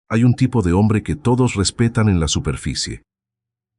Hay un tipo de hombre que todos respetan en la superficie.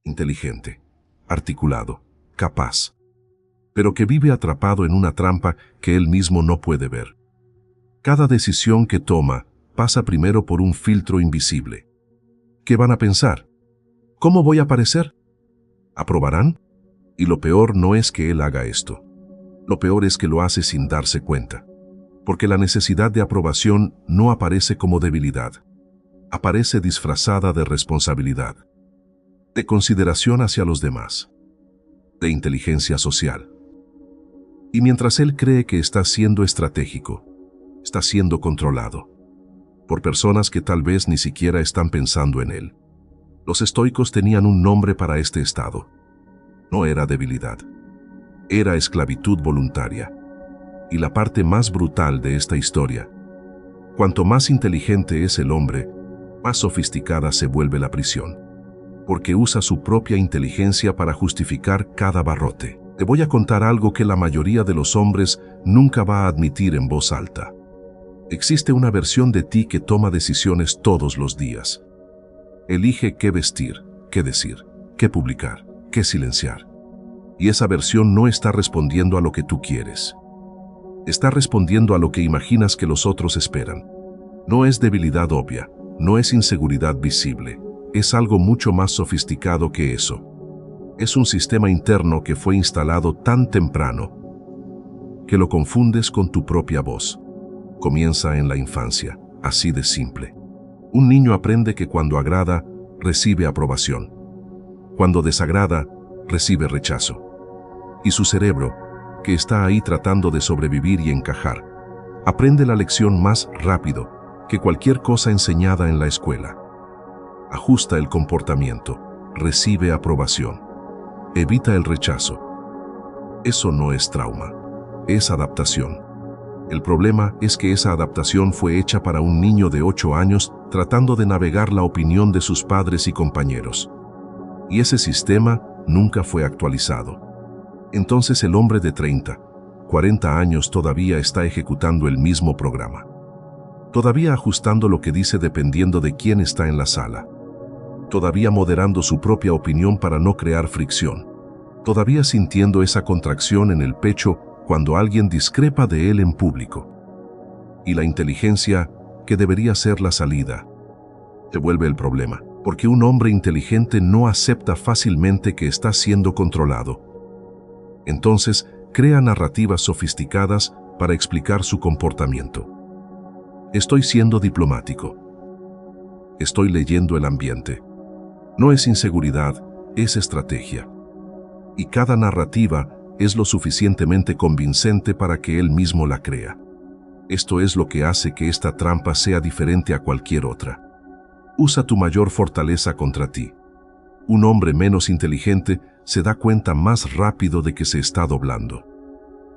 Inteligente, articulado, capaz, pero que vive atrapado en una trampa que él mismo no puede ver. Cada decisión que toma pasa primero por un filtro invisible. ¿Qué van a pensar? ¿Cómo voy a parecer? ¿Aprobarán? Y lo peor no es que él haga esto. Lo peor es que lo hace sin darse cuenta. Porque la necesidad de aprobación no aparece como debilidad. Aparece disfrazada de responsabilidad, de consideración hacia los demás, de inteligencia social. Y mientras él cree que está siendo estratégico, está siendo controlado por personas que tal vez ni siquiera están pensando en él. Los estoicos tenían un nombre para este estado. No era debilidad, era esclavitud voluntaria. Y la parte más brutal de esta historia: cuanto más inteligente es el hombre, más sofisticada se vuelve la prisión, porque usa su propia inteligencia para justificar cada barrote. Te voy a contar algo que la mayoría de los hombres nunca va a admitir en voz alta. Existe una versión de ti que toma decisiones todos los días. Elige qué vestir, qué decir, qué publicar, qué silenciar. Y esa versión no está respondiendo a lo que tú quieres. Está respondiendo a lo que imaginas que los otros esperan. No es debilidad obvia, no es inseguridad visible, es algo mucho más sofisticado que eso. Es un sistema interno que fue instalado tan temprano que lo confundes con tu propia voz. Comienza en la infancia, así de simple. Un niño aprende que cuando agrada, recibe aprobación. Cuando desagrada, recibe rechazo. Y su cerebro, que está ahí tratando de sobrevivir y encajar, aprende la lección más rápido que cualquier cosa enseñada en la escuela. Ajusta el comportamiento, recibe aprobación, evita el rechazo. Eso no es trauma, es adaptación. El problema es que esa adaptación fue hecha para un niño de 8 años tratando de navegar la opinión de sus padres y compañeros. Y ese sistema nunca fue actualizado. Entonces el hombre de 30, 40 años todavía está ejecutando el mismo programa. Todavía ajustando lo que dice dependiendo de quién está en la sala. Todavía moderando su propia opinión para no crear fricción. Todavía sintiendo esa contracción en el pecho cuando alguien discrepa de él en público. Y la inteligencia, que debería ser la salida, se vuelve el problema, porque un hombre inteligente no acepta fácilmente que está siendo controlado. Entonces, crea narrativas sofisticadas para explicar su comportamiento. Estoy siendo diplomático. Estoy leyendo el ambiente. No es inseguridad, es estrategia. Y cada narrativa es lo suficientemente convincente para que él mismo la crea. Esto es lo que hace que esta trampa sea diferente a cualquier otra. Usa tu mayor fortaleza contra ti. Un hombre menos inteligente se da cuenta más rápido de que se está doblando.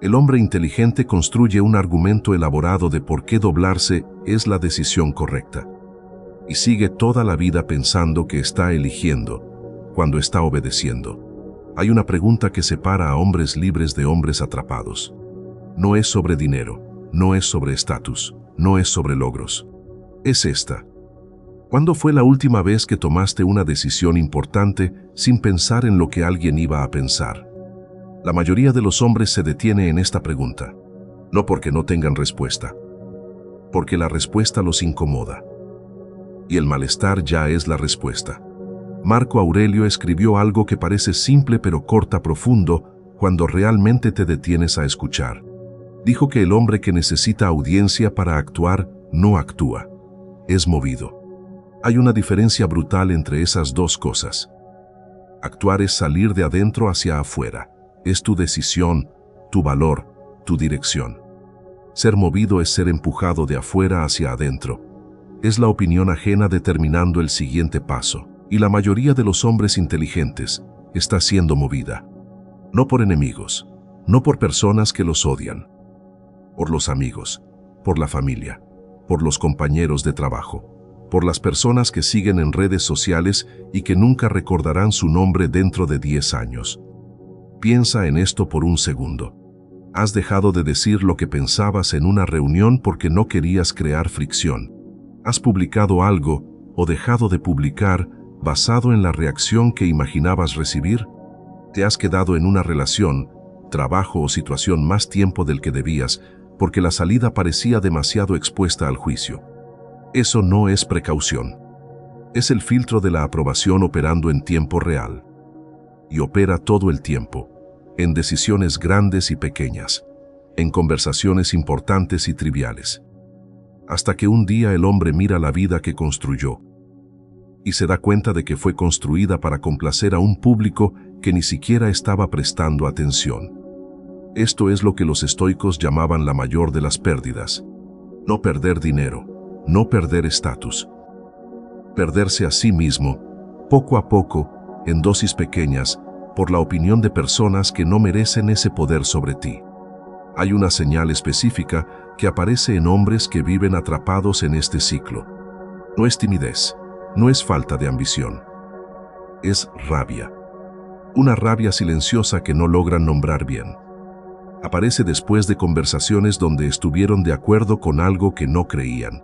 El hombre inteligente construye un argumento elaborado de por qué doblarse es la decisión correcta. Y sigue toda la vida pensando que está eligiendo, cuando está obedeciendo. Hay una pregunta que separa a hombres libres de hombres atrapados. No es sobre dinero, no es sobre estatus, no es sobre logros. Es esta. ¿Cuándo fue la última vez que tomaste una decisión importante sin pensar en lo que alguien iba a pensar? La mayoría de los hombres se detiene en esta pregunta, no porque no tengan respuesta, porque la respuesta los incomoda. Y el malestar ya es la respuesta. Marco Aurelio escribió algo que parece simple pero corta profundo cuando realmente te detienes a escuchar. Dijo que el hombre que necesita audiencia para actuar no actúa, es movido. Hay una diferencia brutal entre esas dos cosas. Actuar es salir de adentro hacia afuera. Es tu decisión, tu valor, tu dirección. Ser movido es ser empujado de afuera hacia adentro. Es la opinión ajena determinando el siguiente paso. Y la mayoría de los hombres inteligentes está siendo movida. No por enemigos, no por personas que los odian. Por los amigos, por la familia, por los compañeros de trabajo, por las personas que siguen en redes sociales y que nunca recordarán su nombre dentro de 10 años. Piensa en esto por un segundo. Has dejado de decir lo que pensabas en una reunión porque no querías crear fricción. Has publicado algo o dejado de publicar basado en la reacción que imaginabas recibir? ¿Te has quedado en una relación, trabajo o situación más tiempo del que debías porque la salida parecía demasiado expuesta al juicio? Eso no es precaución. Es el filtro de la aprobación operando en tiempo real. Y opera todo el tiempo, en decisiones grandes y pequeñas, en conversaciones importantes y triviales. Hasta que un día el hombre mira la vida que construyó y se da cuenta de que fue construida para complacer a un público que ni siquiera estaba prestando atención. Esto es lo que los estoicos llamaban la mayor de las pérdidas. No perder dinero, no perder estatus. Perderse a sí mismo, poco a poco, en dosis pequeñas, por la opinión de personas que no merecen ese poder sobre ti. Hay una señal específica que aparece en hombres que viven atrapados en este ciclo. No es timidez, no es falta de ambición. Es rabia. Una rabia silenciosa que no logran nombrar bien. Aparece después de conversaciones donde estuvieron de acuerdo con algo que no creían.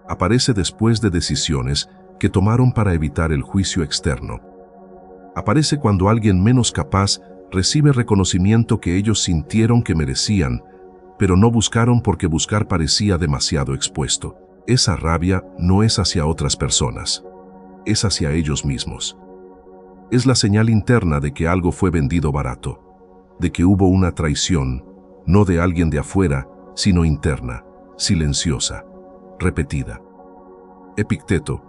Aparece después de decisiones que tomaron para evitar el juicio externo. Aparece cuando alguien menos capaz recibe reconocimiento que ellos sintieron que merecían, pero no buscaron porque buscar parecía demasiado expuesto. Esa rabia no es hacia otras personas, es hacia ellos mismos. Es la señal interna de que algo fue vendido barato, de que hubo una traición, no de alguien de afuera, sino interna, silenciosa, repetida. Epicteto,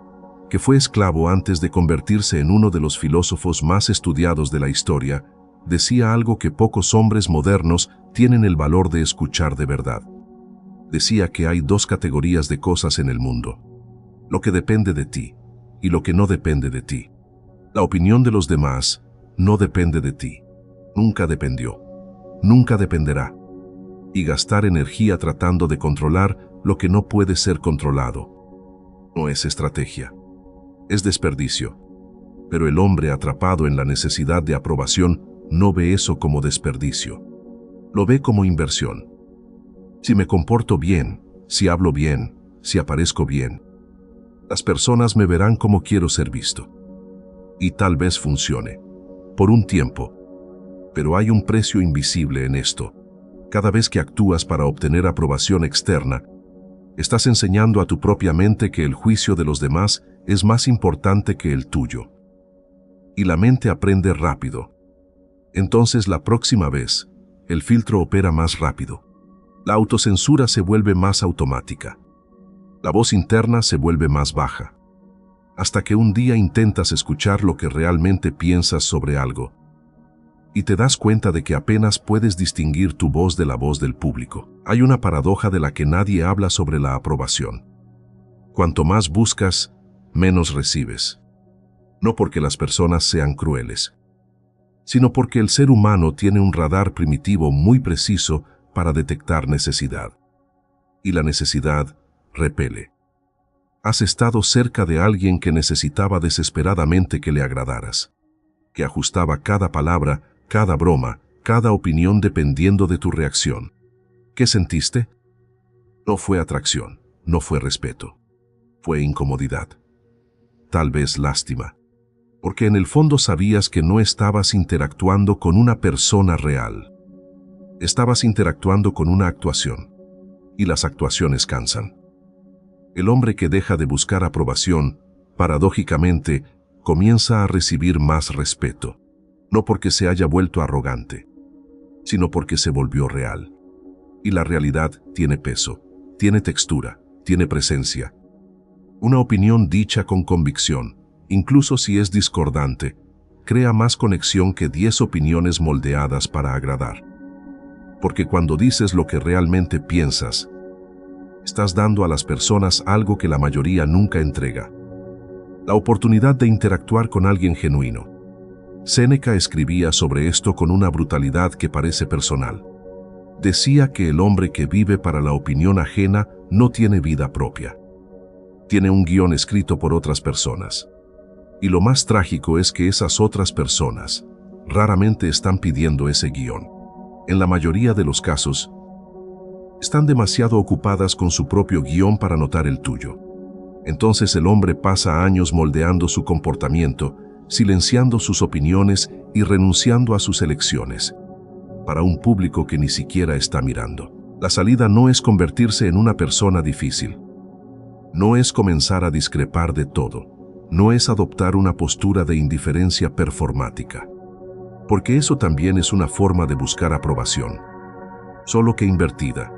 que fue esclavo antes de convertirse en uno de los filósofos más estudiados de la historia, decía algo que pocos hombres modernos tienen el valor de escuchar de verdad. Decía que hay dos categorías de cosas en el mundo: lo que depende de ti y lo que no depende de ti. La opinión de los demás no depende de ti. Nunca dependió. Nunca dependerá. Y gastar energía tratando de controlar lo que no puede ser controlado no es estrategia. Es desperdicio. Pero el hombre atrapado en la necesidad de aprobación no ve eso como desperdicio. Lo ve como inversión. Si me comporto bien, si hablo bien, si aparezco bien, las personas me verán como quiero ser visto. Y tal vez funcione. Por un tiempo. Pero hay un precio invisible en esto. Cada vez que actúas para obtener aprobación externa, estás enseñando a tu propia mente que el juicio de los demás es más importante que el tuyo. Y la mente aprende rápido. Entonces la próxima vez, el filtro opera más rápido. La autocensura se vuelve más automática. La voz interna se vuelve más baja. Hasta que un día intentas escuchar lo que realmente piensas sobre algo. Y te das cuenta de que apenas puedes distinguir tu voz de la voz del público. Hay una paradoja de la que nadie habla sobre la aprobación. Cuanto más buscas, menos recibes. No porque las personas sean crueles, sino porque el ser humano tiene un radar primitivo muy preciso para detectar necesidad. Y la necesidad repele. Has estado cerca de alguien que necesitaba desesperadamente que le agradaras, que ajustaba cada palabra, cada broma, cada opinión dependiendo de tu reacción. ¿Qué sentiste? No fue atracción, no fue respeto. Fue incomodidad. Tal vez lástima. Porque en el fondo sabías que no estabas interactuando con una persona real. Estabas interactuando con una actuación. Y las actuaciones cansan. El hombre que deja de buscar aprobación, paradójicamente, comienza a recibir más respeto. No porque se haya vuelto arrogante, sino porque se volvió real. Y la realidad tiene peso, tiene textura, tiene presencia. Una opinión dicha con convicción, incluso si es discordante, crea más conexión que 10 opiniones moldeadas para agradar. Porque cuando dices lo que realmente piensas, estás dando a las personas algo que la mayoría nunca entrega: la oportunidad de interactuar con alguien genuino. Séneca escribía sobre esto con una brutalidad que parece personal. Decía que el hombre que vive para la opinión ajena no tiene vida propia. Tiene un guión escrito por otras personas. Y lo más trágico es que esas otras personas raramente están pidiendo ese guión. En la mayoría de los casos, están demasiado ocupadas con su propio guión para notar el tuyo. Entonces el hombre pasa años moldeando su comportamiento, silenciando sus opiniones y renunciando a sus elecciones, para un público que ni siquiera está mirando. La salida no es convertirse en una persona difícil. No es comenzar a discrepar de todo. No es adoptar una postura de indiferencia performática. Porque eso también es una forma de buscar aprobación. Solo que invertida.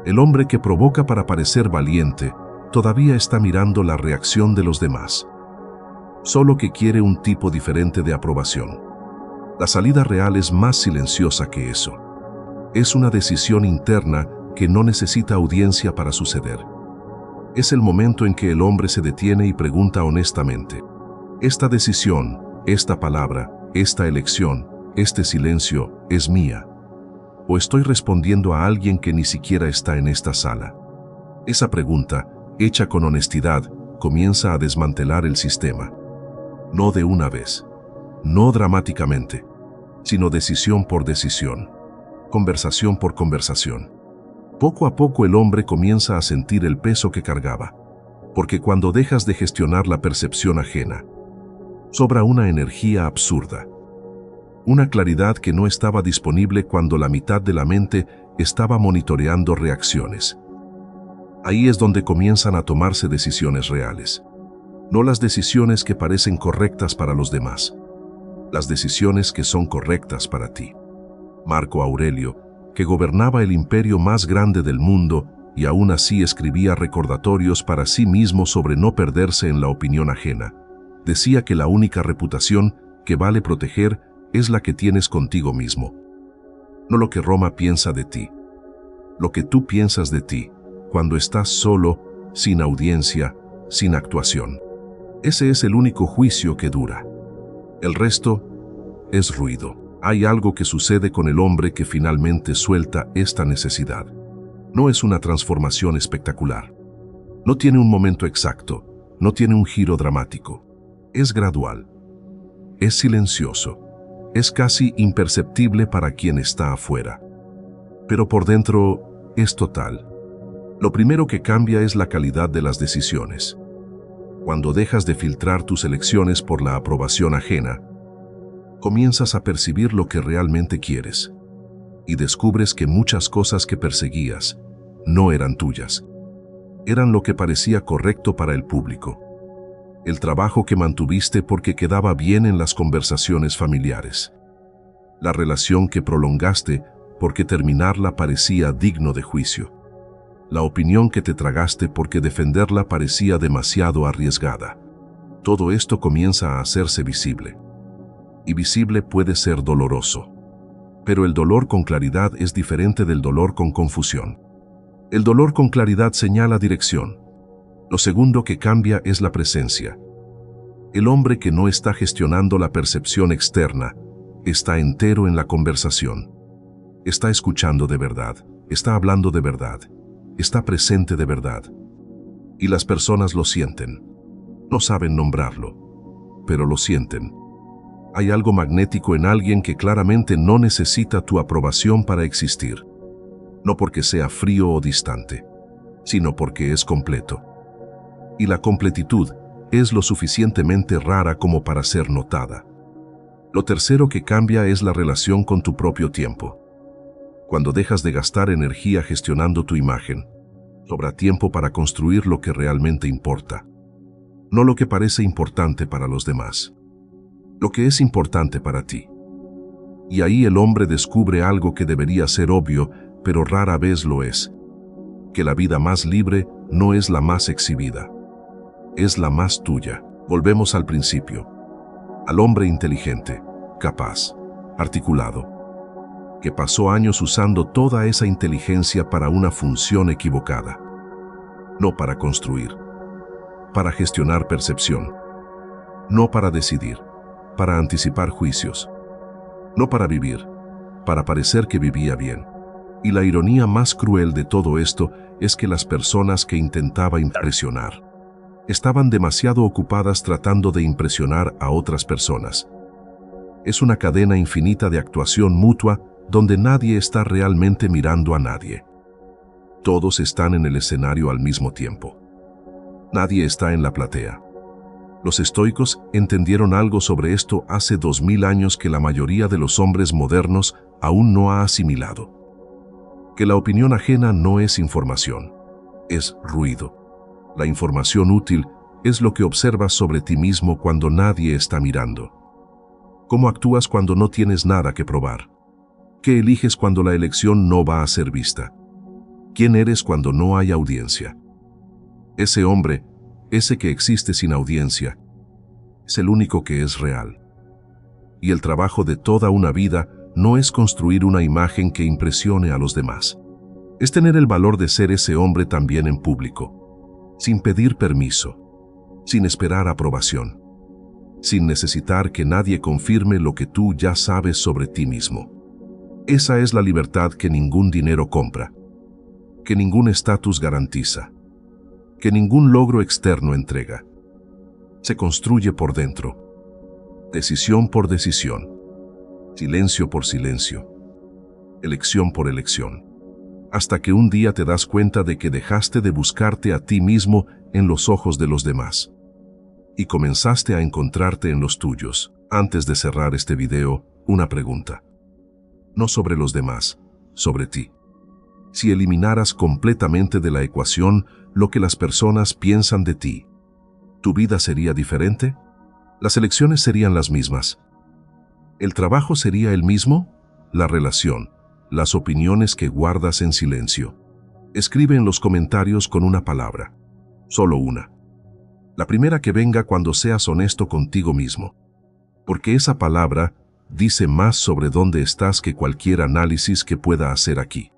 El hombre que provoca para parecer valiente todavía está mirando la reacción de los demás. Solo que quiere un tipo diferente de aprobación. La salida real es más silenciosa que eso. Es una decisión interna que no necesita audiencia para suceder. Es el momento en que el hombre se detiene y pregunta honestamente: ¿esta decisión, esta palabra, esta elección, este silencio, es mía? ¿O estoy respondiendo a alguien que ni siquiera está en esta sala? Esa pregunta, hecha con honestidad, comienza a desmantelar el sistema. No de una vez, no dramáticamente, sino decisión por decisión, conversación por conversación. Poco a poco el hombre comienza a sentir el peso que cargaba, porque cuando dejas de gestionar la percepción ajena, sobra una energía absurda, una claridad que no estaba disponible cuando la mitad de la mente estaba monitoreando reacciones. Ahí es donde comienzan a tomarse decisiones reales, no las decisiones que parecen correctas para los demás, las decisiones que son correctas para ti. Marco Aurelio, que gobernaba el imperio más grande del mundo y aún así escribía recordatorios para sí mismo sobre no perderse en la opinión ajena, decía que la única reputación que vale proteger es la que tienes contigo mismo. No lo que Roma piensa de ti, lo que tú piensas de ti, cuando estás solo, sin audiencia, sin actuación. Ese es el único juicio que dura. El resto es ruido. Hay algo que sucede con el hombre que finalmente suelta esta necesidad. No es una transformación espectacular. No tiene un momento exacto, no tiene un giro dramático. Es gradual. Es silencioso. Es casi imperceptible para quien está afuera. Pero por dentro es total. Lo primero que cambia es la calidad de las decisiones. Cuando dejas de filtrar tus elecciones por la aprobación ajena, comienzas a percibir lo que realmente quieres y descubres que muchas cosas que perseguías no eran tuyas. Eran lo que parecía correcto para el público. El trabajo que mantuviste porque quedaba bien en las conversaciones familiares. La relación que prolongaste porque terminarla parecía digno de juicio. La opinión que te tragaste porque defenderla parecía demasiado arriesgada. Todo esto comienza a hacerse visible. Y visible puede ser doloroso. Pero el dolor con claridad es diferente del dolor con confusión. El dolor con claridad señala dirección. Lo segundo que cambia es la presencia. El hombre que no está gestionando la percepción externa está entero en la conversación. Está escuchando de verdad, está hablando de verdad, está presente de verdad. Y las personas lo sienten. No saben nombrarlo, pero lo sienten. Hay algo magnético en alguien que claramente no necesita tu aprobación para existir. No porque sea frío o distante, sino porque es completo. Y la completitud es lo suficientemente rara como para ser notada. Lo tercero que cambia es la relación con tu propio tiempo. Cuando dejas de gastar energía gestionando tu imagen, sobra tiempo para construir lo que realmente importa, no lo que parece importante para los demás. Lo que es importante para ti. Y ahí el hombre descubre algo que debería ser obvio, pero rara vez lo es. Que la vida más libre no es la más exhibida. Es la más tuya. Volvemos al principio. Al hombre inteligente, capaz, articulado, que pasó años usando toda esa inteligencia para una función equivocada. No para construir, para gestionar percepción. No para decidir, para anticipar juicios. No para vivir, para parecer que vivía bien. Y la ironía más cruel de todo esto es que las personas que intentaba impresionar estaban demasiado ocupadas tratando de impresionar a otras personas. Es una cadena infinita de actuación mutua donde nadie está realmente mirando a nadie. Todos están en el escenario al mismo tiempo. Nadie está en la platea. Los estoicos entendieron algo sobre esto hace 2000 años que la mayoría de los hombres modernos aún no ha asimilado. Que la opinión ajena no es información, es ruido. La información útil es lo que observas sobre ti mismo cuando nadie está mirando. ¿Cómo actúas cuando no tienes nada que probar? ¿Qué eliges cuando la elección no va a ser vista? ¿Quién eres cuando no hay audiencia? Ese hombre, ese que existe sin audiencia, es el único que es real. Y el trabajo de toda una vida no es construir una imagen que impresione a los demás. Es tener el valor de ser ese hombre también en público, sin pedir permiso, sin esperar aprobación, sin necesitar que nadie confirme lo que tú ya sabes sobre ti mismo. Esa es la libertad que ningún dinero compra, que ningún estatus garantiza, que ningún logro externo entrega. Se construye por dentro, decisión por decisión, silencio por silencio, elección por elección, hasta que un día te das cuenta de que dejaste de buscarte a ti mismo en los ojos de los demás y comenzaste a encontrarte en los tuyos. Antes de cerrar este video, una pregunta. No sobre los demás, sobre ti. Si eliminaras completamente de la ecuación lo que las personas piensan de ti, ¿tu vida sería diferente? ¿Las elecciones serían las mismas? ¿El trabajo sería el mismo? La relación, las opiniones que guardas en silencio. Escribe en los comentarios con una palabra, solo una. La primera que venga cuando seas honesto contigo mismo. Porque esa palabra dice más sobre dónde estás que cualquier análisis que pueda hacer aquí.